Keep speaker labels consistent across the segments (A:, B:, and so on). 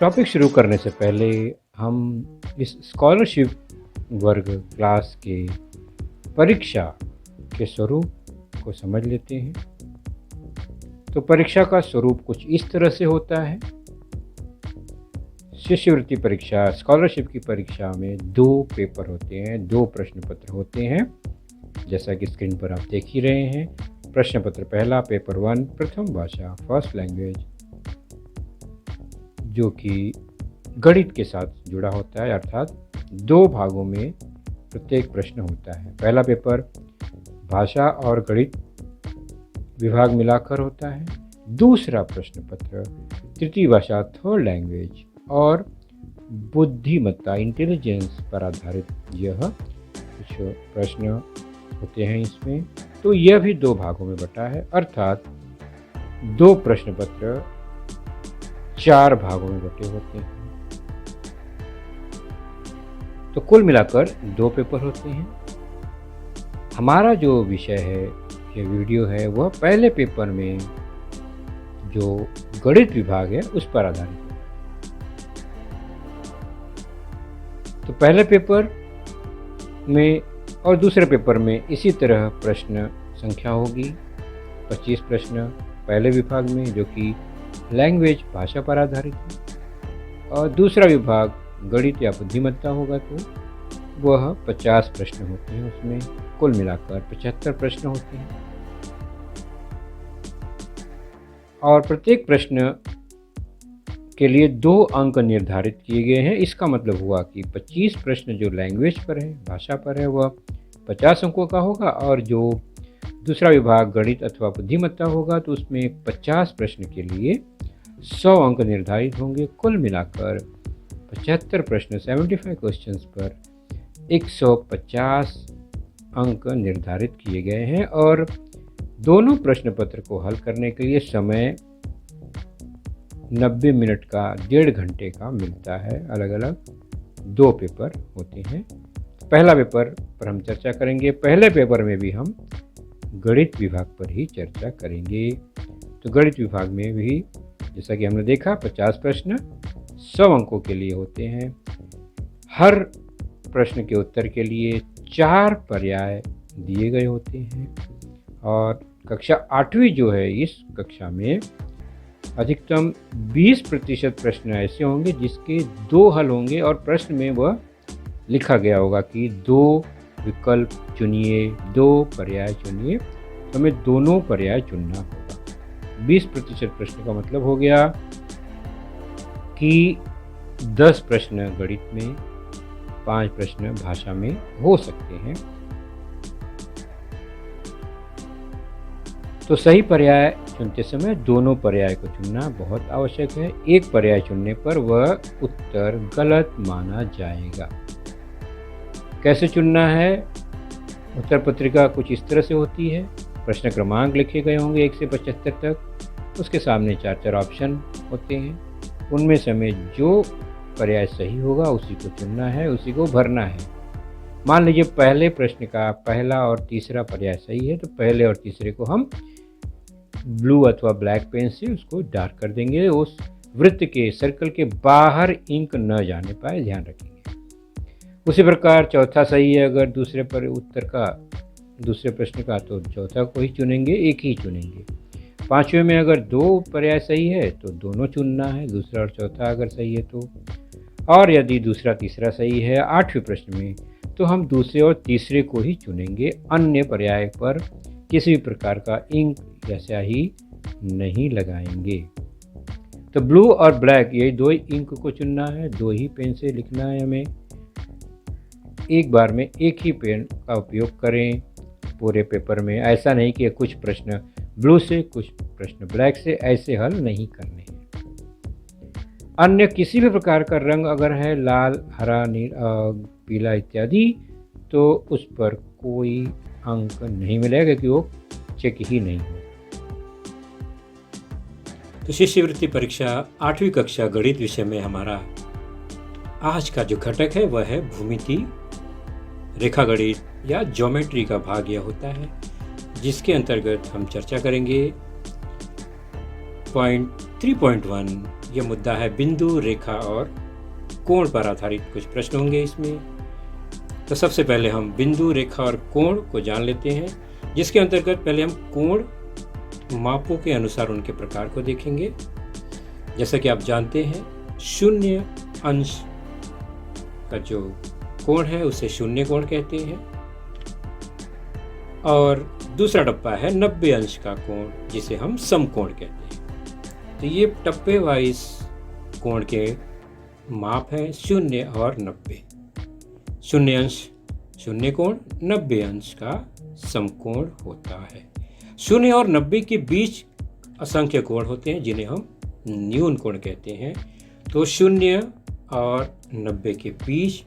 A: Topic शुरू करने से पहले हम इस स्कॉलरशिप वर्ग क्लास के परीक्षा के स्वरूप को समझ लेते हैं। तो परीक्षा का स्वरूप कुछ इस तरह से होता है। शिष्यवृत्ति परीक्षा, स्कॉलरशिप की परीक्षा में 2 पेपर होते हैं, 2 प्रश्न पत्र होते हैं, जैसा कि स्क्रीन पर आप देख ही रहे हैं। प्रश्न पत्र पहला, पेपर 1, प्रथम भाषा, फर्स्ट लैंग्वेज, जो कि गणित के साथ जुड़ा होता है, अर्थात 2 भागों में प्रत्येक प्रश्न होता है। पहला पेपर भाषा और गणित विभाग मिलाकर होता है। दूसरा प्रश्न पत्र तृतीय भाषा, थर्ड लैंग्वेज और बुद्धिमत्ता, इंटेलिजेंस पर आधारित यह कुछ प्रश्न होते हैं इसमें। तो यह भी 2 भागों में बटा है, अर्थात 2 प्रश्न पत्र 4 भागों में बटे होते हैं। तो कुल मिलाकर 2 पेपर होते हैं। हमारा जो विषय है, ये वीडियो है, वह पहले पेपर में जो गणित विभाग है उस पर आधारित है। तो पहले पेपर में और दूसरे पेपर में इसी तरह प्रश्न संख्या होगी। 25 प्रश्न पहले विभाग में, जो कि लैंग्वेज भाषा पर आधारित है, और दूसरा विभाग गणित या बुद्धिमत्ता होगा तो वह 50 प्रश्न होते हैं। उसमें कुल मिलाकर 75 प्रश्न होते हैं और प्रत्येक प्रश्न के लिए 2 अंक निर्धारित किए गए हैं। इसका मतलब हुआ कि 25 प्रश्न जो लैंग्वेज पर है, भाषा पर है, वह 50 अंकों का होगा, और जो दूसरा विभाग गणित अथवा बुद्धिमत्ता होगा तो उसमें 50 प्रश्न के लिए 100 अंक निर्धारित होंगे। कुल मिलाकर 75 प्रश्न, 75 क्वेश्चंस पर 150 अंक निर्धारित किए गए हैं, और दोनों प्रश्न पत्र को हल करने के लिए समय 90 मिनट का, 1.5 घंटे का मिलता है। अलग अलग 2 पेपर होते हैं। पहला पेपर पर हम चर्चा करेंगे। पहले पेपर में भी हम गणित विभाग पर ही चर्चा करेंगे। तो गणित विभाग में भी जैसा कि हमने देखा 50 प्रश्न 100 अंकों के लिए होते हैं। हर प्रश्न के उत्तर के लिए 4 पर्याय दिए गए होते हैं, और कक्षा 8वीं जो है, इस कक्षा में अधिकतम 20% प्रश्न ऐसे होंगे जिसके 2 हल होंगे, और प्रश्न में वह लिखा गया होगा कि 2 विकल्प चुनिए, 2 पर्याय चुनिए, तो हमें दोनों पर्याय चुनना होगा। 20% प्रश्न का मतलब हो गया कि 10 प्रश्न गणित में, 5 प्रश्न भाषा में हो सकते हैं। तो सही पर्याय चुनते समय दोनों पर्याय को चुनना बहुत आवश्यक है। एक पर्याय चुनने पर वह उत्तर गलत माना जाएगा। कैसे चुनना है? उत्तर पत्रिका कुछ इस तरह से होती है। प्रश्न क्रमांक लिखे गए होंगे 1 से 75 तक। उसके सामने 4 ऑप्शन होते हैं। उनमें से हमें जो पर्याय सही होगा उसी को चुनना है, उसी को भरना है। मान लीजिए पहले प्रश्न का पहला और तीसरा पर्याय सही है, तो पहले और तीसरे को हम ब्लू अथवा ब्लैक पेन से उसको डार्क कर देंगे। उस वृत्त के, सर्कल के बाहर इंक न जाने पाए, ध्यान रखेंगे। उसी प्रकार चौथा सही है अगर दूसरे प्रश्न का, तो चौथा को ही चुनेंगे, एक ही चुनेंगे। 5वें में अगर 2 पर्याय सही है तो दोनों चुनना है, दूसरा और चौथा अगर सही है तो। और यदि दूसरा तीसरा सही है 8वें प्रश्न में, तो हम दूसरे और तीसरे को ही चुनेंगे। अन्य पर्याय पर किसी भी प्रकार का इंक या स्याही नहीं लगाएंगे। तो ब्लू और ब्लैक, यही 2 ही इंक को चुनना है, 2 ही पेन से लिखना है हमें। एक बार में एक ही पेन का उपयोग करें पूरे पेपर में। ऐसा नहीं कि कुछ प्रश्न ब्लू से, कुछ प्रश्न ब्लैक से, ऐसे हल नहीं करने हैं। अन्य किसी भी प्रकार का रंग अगर है, लाल, हरा, पीला इत्यादि, तो उस पर कोई अंक नहीं मिलेगा क्योंकि वो चेक ही नहीं हो। तो शिष्यवृत्ति परीक्षा 8वीं कक्षा गणित विषय में हमारा आज का जो घटक है वह है भूमिति, रेखा गणित या ज्योमेट्री का भाग यह होता है, जिसके अंतर्गत हम चर्चा करेंगे पॉइंट 3.1 ये मुद्दा है बिंदु, रेखा और कोण पर आधारित कुछ प्रश्न होंगे इसमें। तो सबसे पहले हम बिंदु, रेखा और कोण को जान लेते हैं, जिसके अंतर्गत पहले हम कोण मापों के अनुसार उनके प्रकार को देखेंगे। जैसा कि आप जानते हैं, 0 अंश का जो कोण है उसे शून्य कोण कहते हैं, और दूसरा टप्पा है 90 अंश का कोण, जिसे हम समकोण कहते हैं। तो ये टप्पे वाइज कोण के माप हैं 0 और 90। 0 अंश शून्य कोण, 90 अंश का समकोण होता है। 0 और 90 के बीच असंख्य कोण होते हैं, जिन्हें हम न्यून कोण कहते हैं। तो 0 और 90 के बीच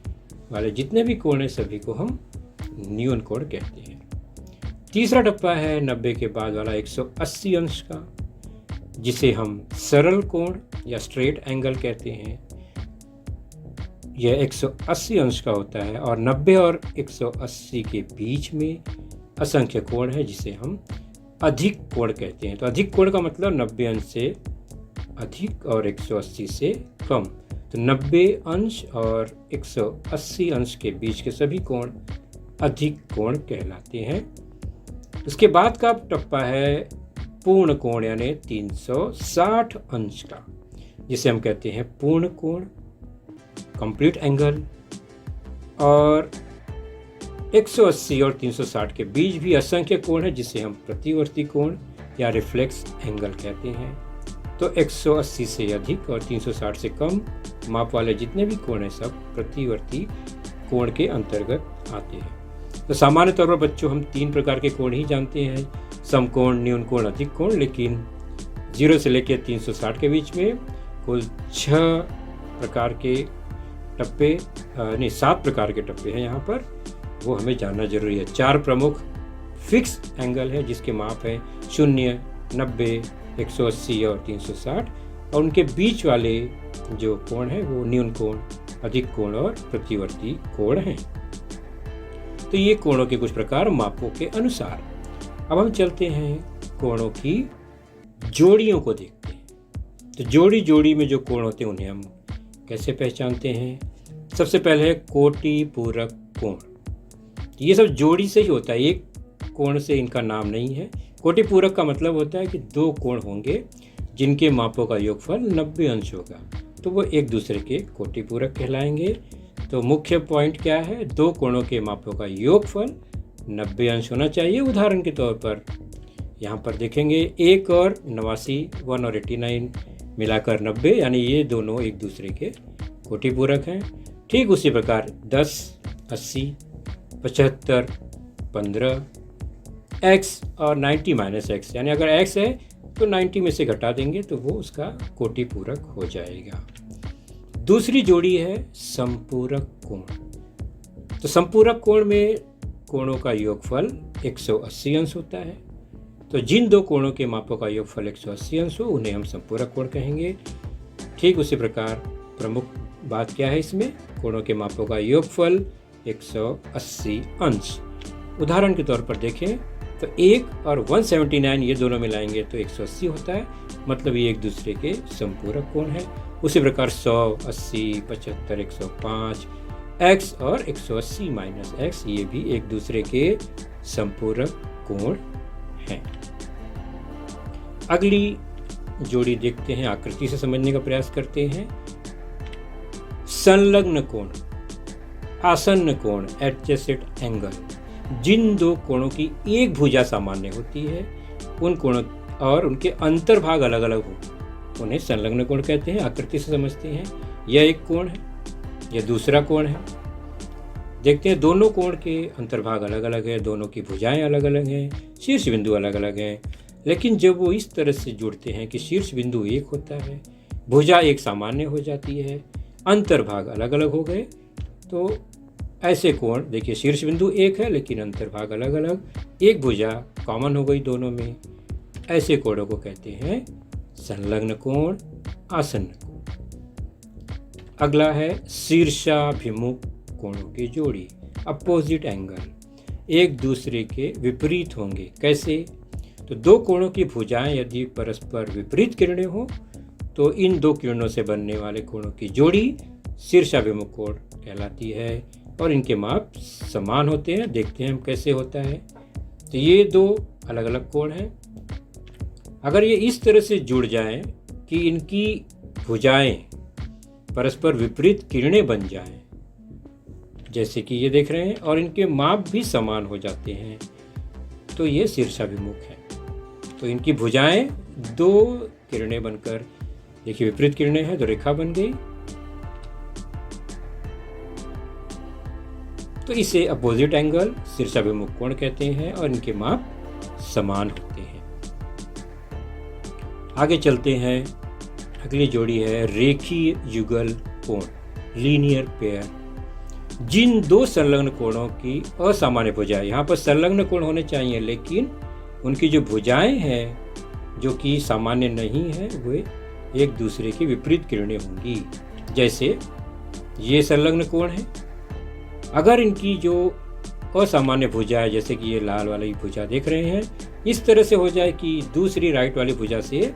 A: वाले जितने भी कोण हैं सभी को हम न्यून कोण कहते हैं। तीसरा टप्पा है 90 के बाद वाला 180 अंश का, जिसे हम सरल कोण या स्ट्रेट एंगल कहते हैं। यह 180 अंश का होता है और 90 और 180 के बीच में असंख्य कोण है, जिसे हम अधिक कोण कहते हैं। तो अधिक कोण का मतलब 90 अंश से अधिक और 180 से कम। तो 90 अंश और 180 अंश के बीच के सभी कोण अधिक कोण कहलाते हैं। उसके बाद का टप्पा है पूर्ण कोण यानी 360 अंश का, जिसे हम कहते हैं पूर्ण कोण, कंप्लीट एंगल। और 180 और 360 के बीच भी असंख्य कोण है, जिसे हम प्रतिवर्ती कोण या रिफ्लेक्स एंगल कहते हैं। तो 180 से अधिक और 360 से कम माप वाले जितने भी कोण हैं सब प्रतिवर्ती कोण के अंतर्गत आते हैं। तो सामान्य तौर पर बच्चों हम 3 प्रकार के कोण ही जानते हैं, समकोण, न्यून कोण, अधिक कोण। लेकिन 0 से लेकर 360 के बीच में कुल 6 प्रकार के टप्पे, नहीं 7 प्रकार के टप्पे हैं यहाँ पर, वो हमें जानना जरूरी है। 4 प्रमुख फिक्स एंगल है, जिसके माप है 0, 90, 180 और 360, और उनके बीच वाले जो कोण है वो न्यून कोण, अधिक कोण और प्रतिवर्ती कोण हैं। तो ये कोणों के कुछ प्रकार मापों के अनुसार। अब हम चलते हैं कोणों की जोड़ियों को देखते हैं। तो जोड़ी में जो कोण होते हैं उन्हें हम कैसे पहचानते हैं? सबसे पहले है कोटि पूरक कोण। ये सब जोड़ी से ही होता है, एक कोण से इनका नाम नहीं है। कोटि पूरक का मतलब होता है कि 2 कोण होंगे जिनके मापों का योगफल 90 अंश होगा, तो वो एक दूसरे के कोटि पूरक कहलाएंगे। तो मुख्य पॉइंट क्या है? 2 कोणों के मापों का योगफल 90 अंश होना चाहिए। उदाहरण के तौर पर यहाँ पर देखेंगे 1 और 89, 1 और 89 मिलाकर 90, यानी ये दोनों एक दूसरे के कोटि पूरक हैं। ठीक उसी प्रकार 10, 80, 75, 15, x और 90 माइनस एक्स, यानी अगर x है तो 90 में से घटा देंगे तो वो उसका कोटि पूरक हो जाएगा। दूसरी जोड़ी है संपूरक कोण। तो संपूरक कोण में कोणों का योगफल 180 अंश होता है। तो जिन 2 कोणों के मापों का योगफल 180 अंश हो उन्हें हम संपूरक कोण कहेंगे। ठीक उसी प्रकार प्रमुख बात क्या है इसमें? कोणों के मापों का योगफल 180 अंश। उदाहरण के तौर पर देखें तो 1 और 179 ये दोनों मिलाएंगे तो 180 होता है, मतलब ये एक दूसरे के संपूरक कोण है। उसी प्रकार 100, 80, 75, 105, x और 180 माइनस एक्स, ये भी एक दूसरे के संपूरक कोण हैं। अगली जोड़ी देखते हैं, आकृति से समझने का प्रयास करते हैं। संलग्न कोण, आसन्न कोण, एडजेसेंट एंगल। जिन 2 कोणों की एक भुजा सामान्य होती है, उन कोणों और उनके अंतर्भाग अलग अलग हो, उन्हें संलग्न कोण कहते हैं। आकृति से समझते हैं, यह एक कोण है, यह दूसरा कोण है। देखते हैं दोनों कोण के अंतर्भाग अलग अलग है, दोनों की भुजाएं अलग अलग हैं, शीर्ष बिंदु अलग अलग हैं। लेकिन जब वो इस तरह से जुड़ते हैं कि शीर्ष बिंदु एक होता है, भुजा एक सामान्य हो जाती है, अंतर्भाग अलग अलग हो गए, तो ऐसे कोण, देखिए शीर्ष बिंदु एक है लेकिन अंतर्भाग अलग अलग, एक भुजा कॉमन हो गई दोनों में, ऐसे कोणों को कहते हैं संलग्न कोण, आसन्न कोण। अगला है शीर्षाभिमुख कोणों की जोड़ी, अपोजिट एंगल। एक दूसरे के विपरीत होंगे। कैसे? तो 2 कोणों की भुजाएं यदि परस्पर विपरीत किरणें हो तो इन दो किरणों से बनने वाले कोणों की जोड़ी शीर्षाभिमुख कोण कहलाती है और इनके माप समान होते हैं। देखते हैं हम कैसे होता है। तो ये दो अलग अलग कोण हैं। अगर ये इस तरह से जुड़ जाएं कि इनकी भुजाएं परस्पर विपरीत किरणें बन जाएं, जैसे कि ये देख रहे हैं, और इनके माप भी समान हो जाते हैं, तो ये शीर्षाभिमुख है। तो इनकी भुजाएं दो किरणें बनकर, देखिए विपरीत किरणें हैं तो रेखा बन गई, तो इसे अपोजिट एंगल शीर्षाभिमुख कोण कहते हैं और इनके माप समान होते हैं। आगे चलते हैं। अगली जोड़ी है रेखीय युगल कोण, लीनियर पेयर। जिन दो संलग्न कोणों की असामान्य भुजाएं, यहाँ पर संलग्न कोण होने चाहिए लेकिन उनकी जो भुजाएं हैं जो कि सामान्य नहीं है, वे एक दूसरे की विपरीत किरणें होंगी। जैसे ये संलग्न कोण है, अगर इनकी जो असामान्य भुजा है, जैसे कि ये लाल वाली भुजा देख रहे हैं, इस तरह से हो जाए कि दूसरी राइट वाली भुजा से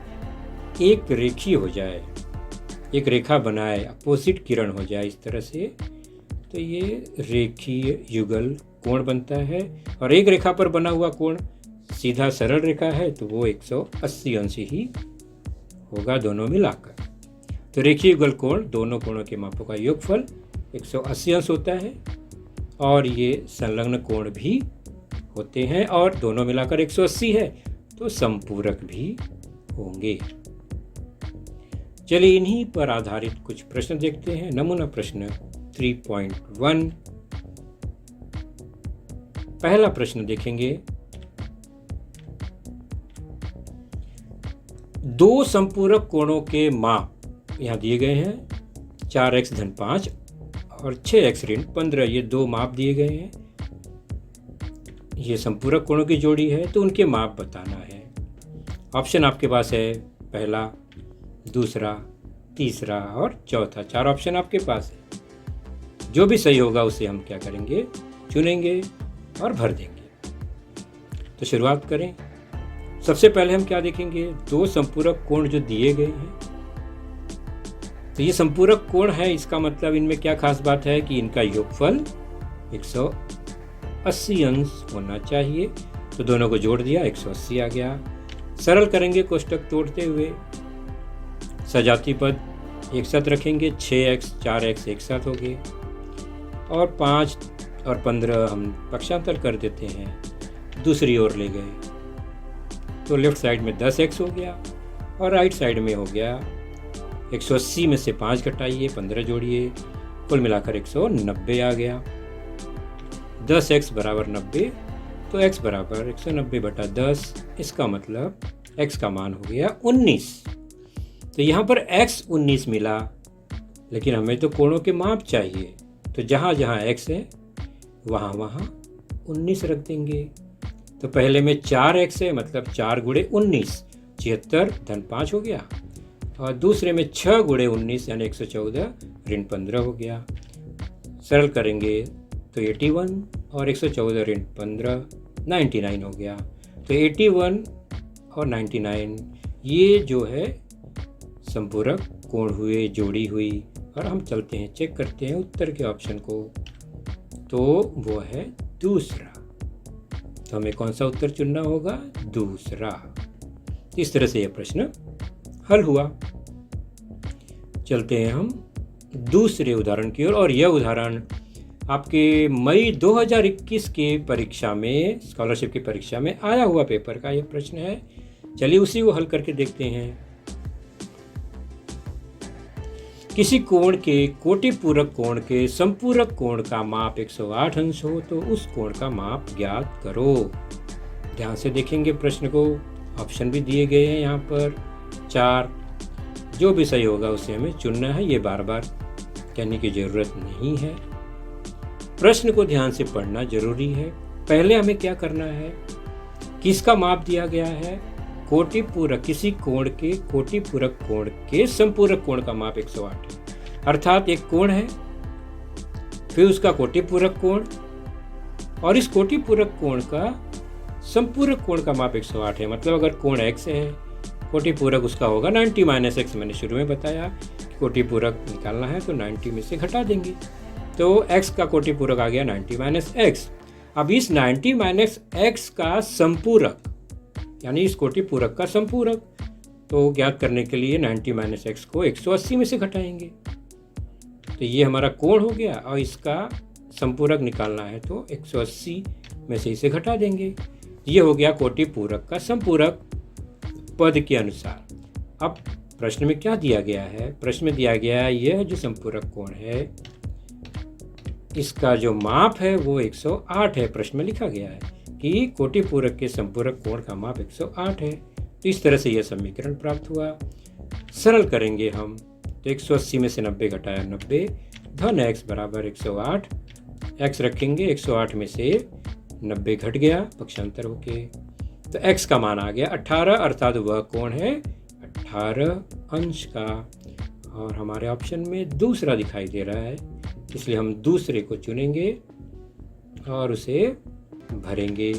A: एक रेखीय हो जाए, एक रेखा बनाए, अपोजिट किरण हो जाए इस तरह से, तो ये रेखीय युगल कोण बनता है। और एक रेखा पर बना हुआ कोण सीधा सरल रेखा है तो वो 180 अंश ही होगा दोनों मिलाकर। तो रेखीय युगल कोण दोनों कोणों के मापों का योगफल 180 अंश होता है और ये संलग्न कोण भी होते हैं और दोनों मिलाकर 180 है तो संपूरक भी होंगे। चलिए इन्हीं पर आधारित कुछ प्रश्न देखते हैं। नमूना प्रश्न 3.1। पहला प्रश्न देखेंगे। दो संपूरक कोणों के माप यहाँ दिए गए हैं, 4x धन 5 और 6x ऋण 15, ये दो माप दिए गए हैं। ये संपूरक कोणों की जोड़ी है तो उनके माप बताना है। ऑप्शन आपके पास है पहला, दूसरा, तीसरा और चौथा, 4 ऑप्शन आपके पास है। जो भी सही होगा उसे हम क्या करेंगे, चुनेंगे और भर देंगे। तो शुरुआत करें। सबसे पहले हम क्या देखेंगे, दो संपूरक कोण जो दिए गए हैं, तो ये संपूरक कोण है, इसका मतलब इनमें क्या खास बात है कि इनका योगफल 180 अंश होना चाहिए। तो दोनों को जोड़ दिया, 180 आ गया। सरल करेंगे कोष्टक तोड़ते हुए, सजाती पद एक साथ रखेंगे, 6x 4x एक साथ हो गए और 5 और 15 हम पक्षांतर कर देते हैं, दूसरी ओर ले गए तो लेफ्ट साइड में 10x हो गया और राइट साइड में हो गया 180 में से 5 घटाइए, 15 जोड़िए, कुल मिलाकर 190 आ गया। 10x बराबर 90 तो x बराबर 190 बटा 10, इसका मतलब x का मान हो गया 19। तो यहाँ पर x 19 मिला, लेकिन हमें तो कोणों के माप चाहिए, तो जहाँ जहाँ x है वहाँ वहाँ 19 रख देंगे। तो पहले में 4x है, मतलब 4 गुणे 19, 76 धन 5 हो गया, और दूसरे में 6 गुणे 19 यानी 114 ऋण 15 हो गया। सरल करेंगे तो 81 और 114 ऋण 15 99 हो गया। तो 81 और 99 ये जो है संपूरक कोण हुए, जोड़ी हुई। और हम चलते हैं, चेक करते हैं उत्तर के ऑप्शन को, तो वो है दूसरा। तो हमें कौन सा उत्तर चुनना होगा, दूसरा। इस तरह से यह प्रश्न हल हुआ। चलते हैं हम दूसरे उदाहरण की ओर, और यह उदाहरण आपके मई 2021 के परीक्षा में, स्कॉलरशिप की परीक्षा में आया हुआ पेपर का यह प्रश्न है। चलिए उसी को हल करके देखते हैं। किसी कोण के कोटि पूरक कोण के संपूरक कोण का माप 108 अंश हो तो उस कोण का माप ज्ञात करो। ध्यान से देखेंगे प्रश्न को, ऑप्शन भी दिए गए हैं यहाँ पर 4। जो भी सही होगा उसे हमें चुनना है, ये बार बार कहने की जरूरत नहीं है। प्रश्न को ध्यान से पढ़ना जरूरी है। पहले हमें क्या करना है, किसका माप दिया गया है, कोटि पूरक, किसी कोण के कोटि पूरक कोण के संपूरक कोण का माप 108 है। अर्थात एक कोण है, फिर उसका कोटि पूरक कोण, और इस कोटि पूरक कोण का संपूरक कोण का माप 108 है। मतलब अगर कोण x है कोटि पूरक उसका होगा 90 माइनस एक्स। मैंने शुरू में बताया कि कोटि पूरक निकालना है तो 90 में से घटा देंगे, तो x का कोटि पूरक आ गया 90 माइनस एक्स। अब इस 90 माइनस एक्स का संपूरक यानी इस कोटि पूरक का संपूरक तो ज्ञात करने के लिए 90 माइनस एक्स को 180 में से घटाएंगे, तो ये हमारा कोण हो गया और इसका संपूरक निकालना है तो 180 में से इसे घटा देंगे। ये हो गया कोटि पूरक का संपूरक पद के अनुसार। अब प्रश्न में क्या दिया गया है? प्रश्न में दिया गया है यह जो संपूरक कोण है इसका जो माप है वो 108 है। प्रश्न में लिखा गया है कि कोटि पूरक के संपूरक कोण का माप 108 है। तो इस तरह से यह समीकरण प्राप्त हुआ। सरल करेंगे हम तो 180 में से 90 घटाया 90 धन x बराबर 108। x रखेंगे 108 में से 90 घट गया पक्षांतर होके, तो x का मान आ गया 18, अर्थात वह कोण है 18 अंश का। और हमारे ऑप्शन में दूसरा दिखाई दे रहा है, इसलिए हम दूसरे को चुनेंगे और उसे भरेंगे।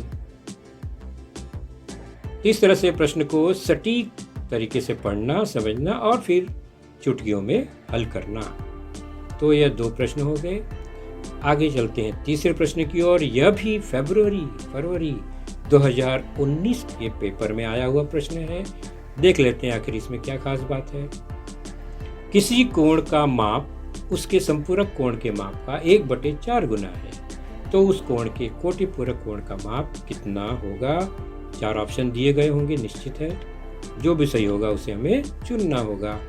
A: इस तरह से प्रश्न को सटीक तरीके से पढ़ना, समझना और फिर चुटकियों में हल करना। तो यह 2 प्रश्न हो गए। आगे चलते हैं तीसरे प्रश्न की ओर। यह भी फरवरी 2019 के पेपर में आया हुआ प्रश्न है। देख लेते हैं आखिर इसमें क्या खास बात है। किसी कोण का माप उसके संपूरक कोण के माप का 1/4 गुना है, तो उस कोण के कोटि पूरक कोण का माप कितना होगा? 4 ऑप्शन दिए गए होंगे, निश्चित है। जो भी सही होगा उसे हमें चुनना होगा।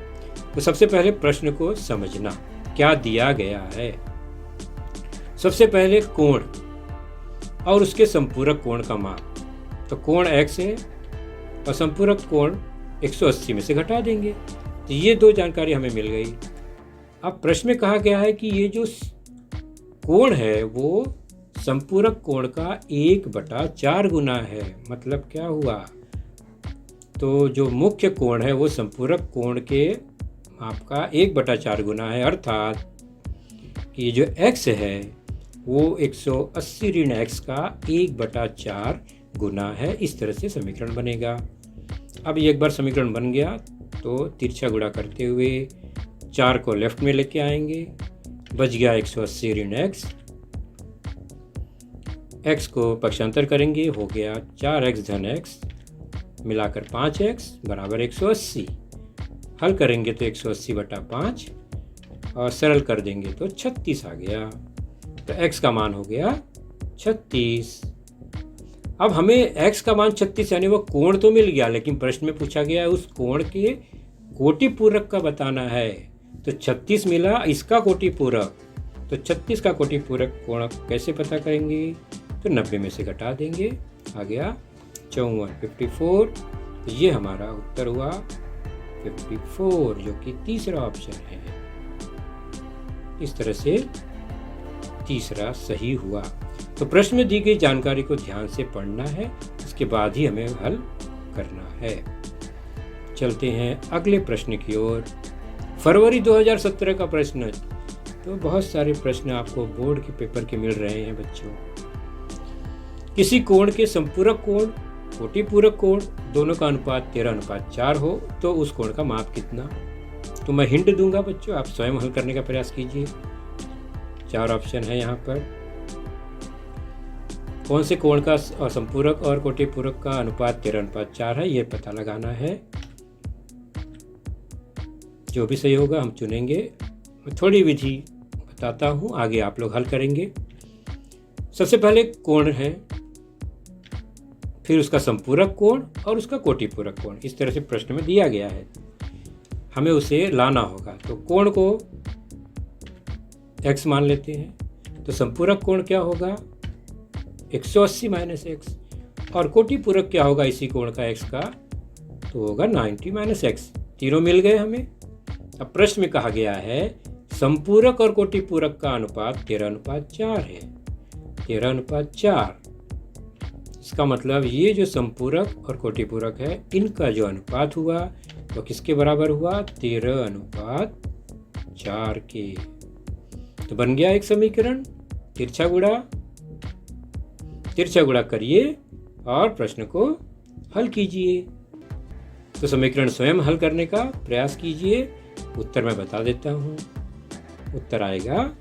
A: तो सबसे पहले प्रश्न को समझना, क्या दिया गया है। सबसे पहले कोण और उसके संपूरक कोण का माप। तो कोण x है और संपूरक कोण 180 में से घटा देंगे, तो ये 2 जानकारी हमें मिल गई। अब प्रश्न में कहा गया है कि ये जो कोण है वो संपूरक कोण का 1/4 गुना है। मतलब क्या हुआ? तो जो मुख्य कोण है वो संपूरक कोण के माप का 1/4 गुना है, अर्थात कि ये जो x है वो 180 ऋण x का 1/4 गुना है। इस तरह से समीकरण बनेगा। अब एक बार समीकरण बन गया तो तिरछा गुणा करते हुए 4 को लेफ्ट में लेके आएंगे, बच गया 180 ऋण x को पक्षांतर करेंगे, हो गया 4x धन x मिलाकर 5x बराबर 180। हल करेंगे तो 180/5 और सरल कर देंगे तो 36 आ गया। तो x का मान हो गया 36। अब हमें x का मान 36 यानी वो कोण तो मिल गया, लेकिन प्रश्न में पूछा गया है उस कोण के कोटि पूरक का बताना है। तो 36 मिला, इसका कोटि पूरक, तो 36 का कोटि पूरक कोण कैसे पता करेंगे? तो 90 में से घटा देंगे, आ गया 54। तो ये हमारा उत्तर हुआ 54, जो कि तीसरा ऑप्शन है। इस तरह से तीसरा सही हुआ। तो प्रश्न में दी गई जानकारी को ध्यान से पढ़ना है, इसके बाद ही हमें हल करना है। चलते हैं अगले प्रश्न की ओर। फरवरी 2017 का प्रश्न। तो बहुत सारे प्रश्न आपको बोर्ड के पेपर के मिल रहे हैं बच्चों। किसी कोण के संपूरक कोण, कोटि पूरक कोण दोनों का अनुपात 13:4 हो तो उस कोण का माप कितना? तो मैं हिंट दूंगा बच्चों, आप स्वयं हल करने का प्रयास कीजिए। 4 ऑप्शन है यहाँ पर। कौन से कोण का संपूरक और कोटि पूरक का अनुपात 13:4 है, ये पता लगाना है। जो भी सही होगा हम चुनेंगे। मैं थोड़ी विधि बताता हूँ, आगे आप लोग हल करेंगे। सबसे पहले कोण है, फिर उसका संपूरक कोण और उसका कोटि पूरक कोण। इस तरह से प्रश्न में दिया गया है, हमें उसे लाना होगा। तो कोण को x मान लेते हैं, तो संपूरक कोण क्या होगा? 180 माइनस एक्स। और कोटि पूरक क्या होगा इसी कोण का x का? तो होगा 90 माइनस एक्स। तीनों मिल गए हमें। अब प्रश्न में कहा गया है संपूरक और कोटि पूरक का अनुपात 13:4 है। 13:4, इसका मतलब ये जो संपूरक और कोटि पूरक है इनका जो अनुपात हुआ तो किसके बराबर हुआ? 13:4 के। तो बन गया एक समीकरण। तिरछा गुणा करिए और प्रश्न को हल कीजिए। तो समीकरण स्वयं हल करने का प्रयास कीजिए। उत्तर मैं बता देता हूँ। उत्तर आएगा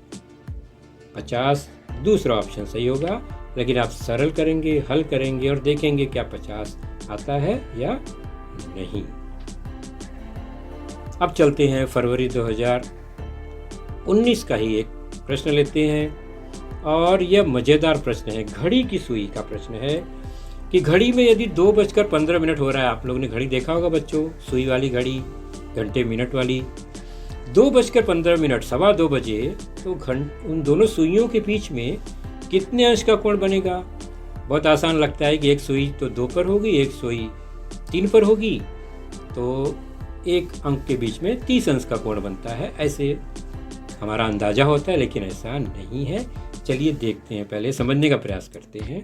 A: 50। दूसरा ऑप्शन सही होगा, लेकिन आप सरल करेंगे, हल करेंगे और देखेंगे क्या 50 आता है या नहीं। अब चलते हैं फरवरी 2019 का ही एक प्रश्न लेते हैं और यह मज़ेदार प्रश्न है। घड़ी की सुई का प्रश्न है कि घड़ी में यदि 2:15 हो रहा है, आप लोगों ने घड़ी देखा होगा बच्चों, सुई वाली घड़ी, घंटे मिनट वाली, 2:15 सवा 2 बजे, तो उन दोनों सुइयों के बीच में कितने अंश का कोण बनेगा। बहुत आसान लगता है कि एक सुई तो 2 पर होगी, एक सुई 3 पर होगी, तो एक अंक के बीच में 30 अंश का कोण बनता है, ऐसे हमारा अंदाजा होता है, लेकिन ऐसा नहीं है। चलिए देखते हैं, पहले समझने का प्रयास करते हैं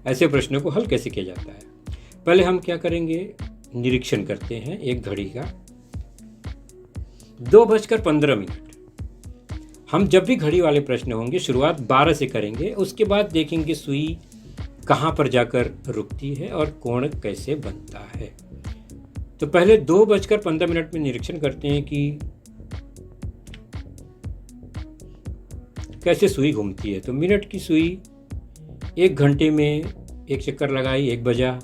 A: ऐसे प्रश्नों को हल कैसे किया जाता है। पहले हम क्या करेंगे, निरीक्षण करते हैं एक घड़ी का। 2:15। हम जब भी घड़ी वाले प्रश्न होंगे शुरुआत 12 से करेंगे, उसके बाद देखेंगे सुई कहाँ पर जाकर रुकती है और कोण कैसे बनता है। तो पहले 2:15 में निरीक्षण करते हैं कि कैसे सुई घूमती है। तो मिनट की सुई 1 घंटे में एक चक्कर लगाई 1 बजा,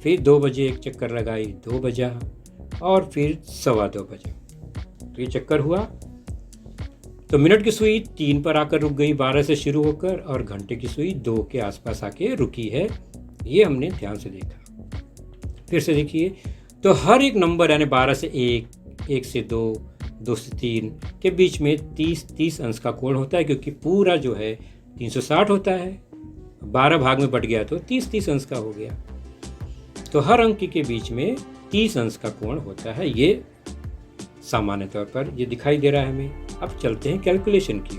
A: फिर 2 बजे एक चक्कर लगाई 2 बजा और फिर सवा 2 बजा, तो ये चक्कर हुआ। तो मिनट की सुई 3 पर आकर रुक गई 12 से शुरू होकर, और घंटे की सुई 2 के आसपास आके रुकी है, ये हमने ध्यान से देखा। फिर से देखिए, तो हर एक नंबर यानी 12 से 1, 1 से 2, 2 से 3 के बीच में 30 अंश का कोण होता है, क्योंकि पूरा जो है 360 होता है, 12 भाग में बट गया तो 30 अंश का हो गया। तो हर अंक के बीच में 30 अंश का कोण होता है, ये सामान्य तौर पर ये दिखाई दे रहा है हमें। अब चलते हैं कैलकुलेशन की।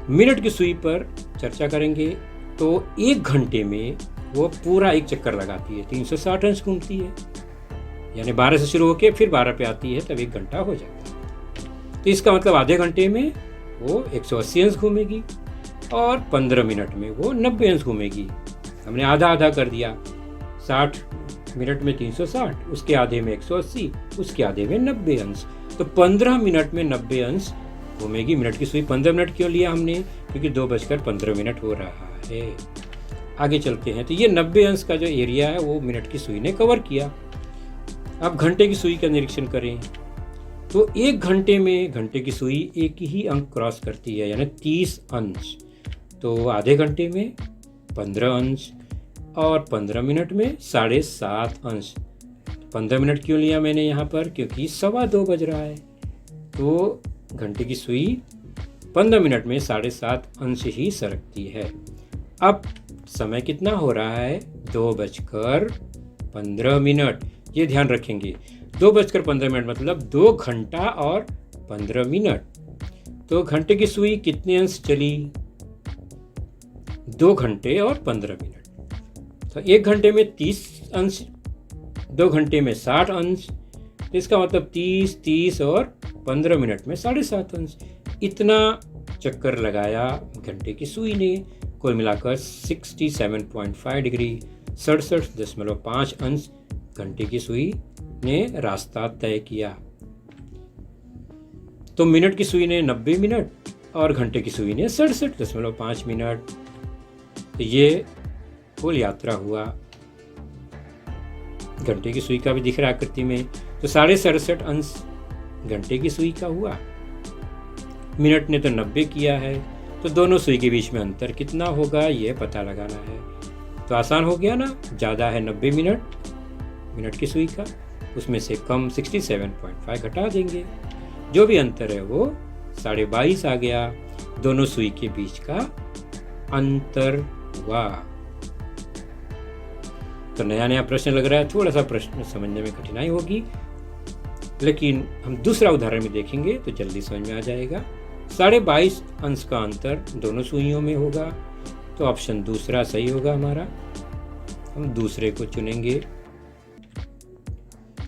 A: मिनट की सुई पर चर्चा करेंगे। तो 1 घंटे में वो पूरा एक चक्कर लगाती है, 360 अंश घूमती है, यानी 12 से शुरू होकर फिर 12 पे आती है, तब 1 घंटा हो जाता है। तो इसका मतलब आधे घंटे में वो 180 अंश घूमेगी और 15 मिनट में वो 90 अंश घूमेगी। हमने आधा आधा कर दिया, 60 मिनट में 360, उसके आधे में 180, उसके आधे में 90 अंश। तो 15 मिनट में 90 अंश घूमेगी मिनट की सुई। 15 मिनट क्यों लिया हमने, क्योंकि 2:15 हो रहा है। आगे चलते हैं। तो ये 90 अंश का जो एरिया है वो मिनट की सुई ने कवर किया। अब घंटे की सुई का निरीक्षण करें। तो 1 घंटे में घंटे की सुई एक ही अंक क्रॉस करती है, यानी 30 अंश। तो आधे घंटे में 15 अंश और 15 मिनट में 7.5 अंश। 15 मिनट क्यों लिया मैंने यहाँ पर, क्योंकि सवा 2 बज रहा है। तो घंटे की सुई 15 मिनट में 7.5 अंश ही सरकती है। अब समय कितना हो रहा है, 2:15। ये ध्यान रखेंगे, 2:15 मतलब 2 घंटा और 15 मिनट। तो घंटे की सुई कितने अंश चली, 2 घंटे और 15 मिनट। तो 1 घंटे में 30 अंश, 2 घंटे में 60 अंश, तो इसका मतलब 30 और 15 मिनट में 7.5 अंश। इतना चक्कर लगाया घंटे की सुई ने, कुल मिलाकर 67.5 डिग्री, 67.5 अंश घंटे की सुई ने रास्ता तय किया। तो मिनट की सुई ने 90 मिनट और घंटे की सुई ने 67.5 मिनट। तो ये कुल यात्रा हुआ। घंटे की सुई का भी दिख रहा आकृति में, तो 67.5 अंश घंटे की सुई का हुआ। मिनट ने तो 90 किया है, तो दोनों सुई के बीच में अंतर कितना होगा ये पता लगाना है। तो आसान हो गया ना, ज़्यादा है 90 मिनट की सुई का, उसमें से कम 67.5 घटा देंगे, जो भी अंतर है वो 22.5 आ गया। दोनों सुई के बीच का अंतर हुआ। तो नया प्रश्न लग रहा है, थोड़ा सा प्रश्न समझने में कठिनाई होगी, लेकिन हम दूसरा उदाहरण में देखेंगे तो जल्दी समझ में आ जाएगा। 22.5 अंश का अंतर दोनों सुइयों में होगा, तो ऑप्शन दूसरा सही होगा हमारा। हम दूसरे को चुनेंगे,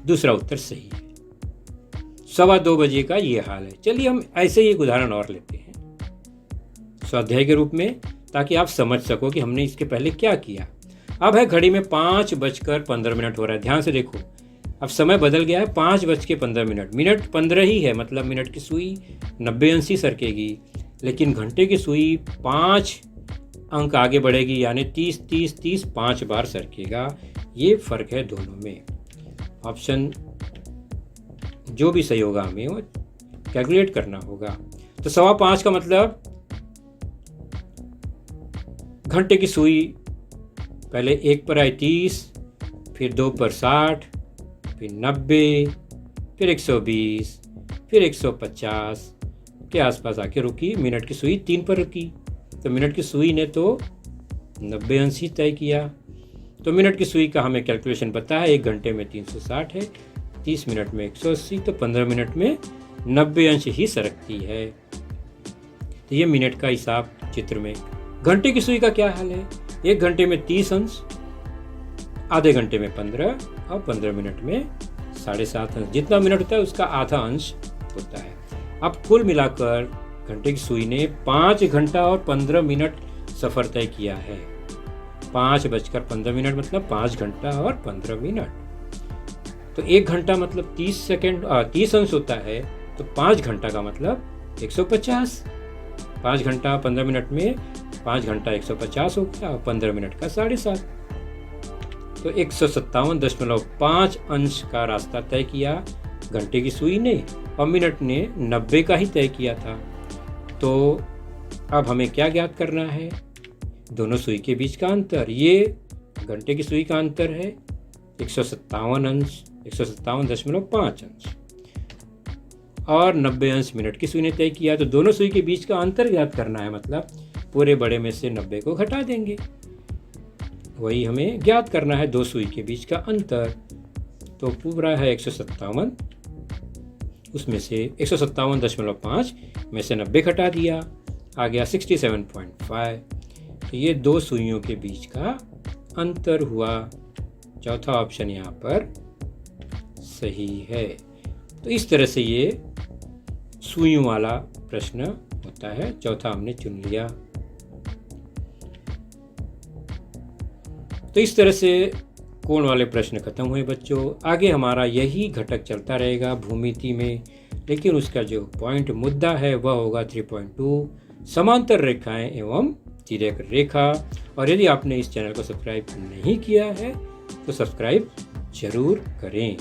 A: दूसरा उत्तर सही है। सवा 2 बजे का ये हाल है। चलिए हम ऐसे ही एक उदाहरण और लेते हैं स्वाध्याय के रूप में, ताकि आप समझ सको कि हमने इसके पहले क्या किया। अब है घड़ी में 5:15 हो रहा है। ध्यान से देखो, अब समय बदल गया है 5:15। मिनट 15 ही है, मतलब मिनट की सुई 90 अंश ही सरकेगी, लेकिन घंटे की सुई 5 अंक आगे बढ़ेगी, यानी 30 30 30 5 बार सरकेगा। ये फर्क है दोनों में। ऑप्शन जो भी सही होगा हमें वो कैलकुलेट करना होगा। तो 5.25 का मतलब घंटे की सुई पहले 1 पर आई 30, फिर 2 पर 60, फिर 90, फिर 120, फिर 150 के आसपास आके रुकी। मिनट की सुई 3 पर रुकी, तो मिनट की सुई ने तो 90 अंश ही तय किया। तो मिनट की सुई का हमें कैलकुलेशन पता है, 1 घंटे में 360 है, 30 मिनट में 180, तो 15 मिनट में 90 अंश ही सरकती है। तो ये मिनट का हिसाब चित्र में। घंटे की सुई का क्या हाल है? 1 घंटे में 30 अंश, आधे घंटे में 15 और 15 मिनट में 7.5 अंश। जितना मिनट होता है उसका आधा अंश होता है। अब कुल मिलाकर घंटे की सुई ने 5 घंटा और 15 मिनट सफ़र तय किया है। 5:15 मतलब 5 घंटा और 15 मिनट। तो 1 घंटा मतलब 30 अंश होता है, तो 5 घंटा का मतलब 150। 5 घंटा 15 मिनट में 5 घंटा 150 हो गया और 15 मिनट का 7.5, तो 157.5 अंश का रास्ता तय किया घंटे की सुई ने, और मिनट ने 90 का ही तय किया था। तो अब हमें क्या ज्ञात करना है? दोनों सुई के बीच का अंतर। ये घंटे की सुई का अंतर है 157 अंश, 157.5 अंश, और 90 अंश मिनट की सुई ने तय किया। तो दोनों सुई के बीच का अंतर ज्ञात करना है, मतलब पूरे बड़े में से 90 को घटा देंगे। वही हमें ज्ञात करना है, दो सुई के बीच का अंतर। तो पूरा है 157, उसमें से 157.5 में से 90 घटा दिया, आ गया 67.5। तो ये दो सुइयों के बीच का अंतर हुआ। चौथा ऑप्शन यहाँ पर सही है। तो इस तरह से ये सुइयों वाला प्रश्न होता है। चौथा हमने चुन लिया। तो इस तरह से कोण वाले प्रश्न खत्म हुए बच्चों। आगे हमारा यही घटक चलता रहेगा भूमिति में, लेकिन उसका जो पॉइंट मुद्दा है वह होगा 3.2 समांतर रेखाएं एवं तिर्यक रेखा। और यदि आपने इस चैनल को सब्सक्राइब नहीं किया है तो सब्सक्राइब जरूर करें।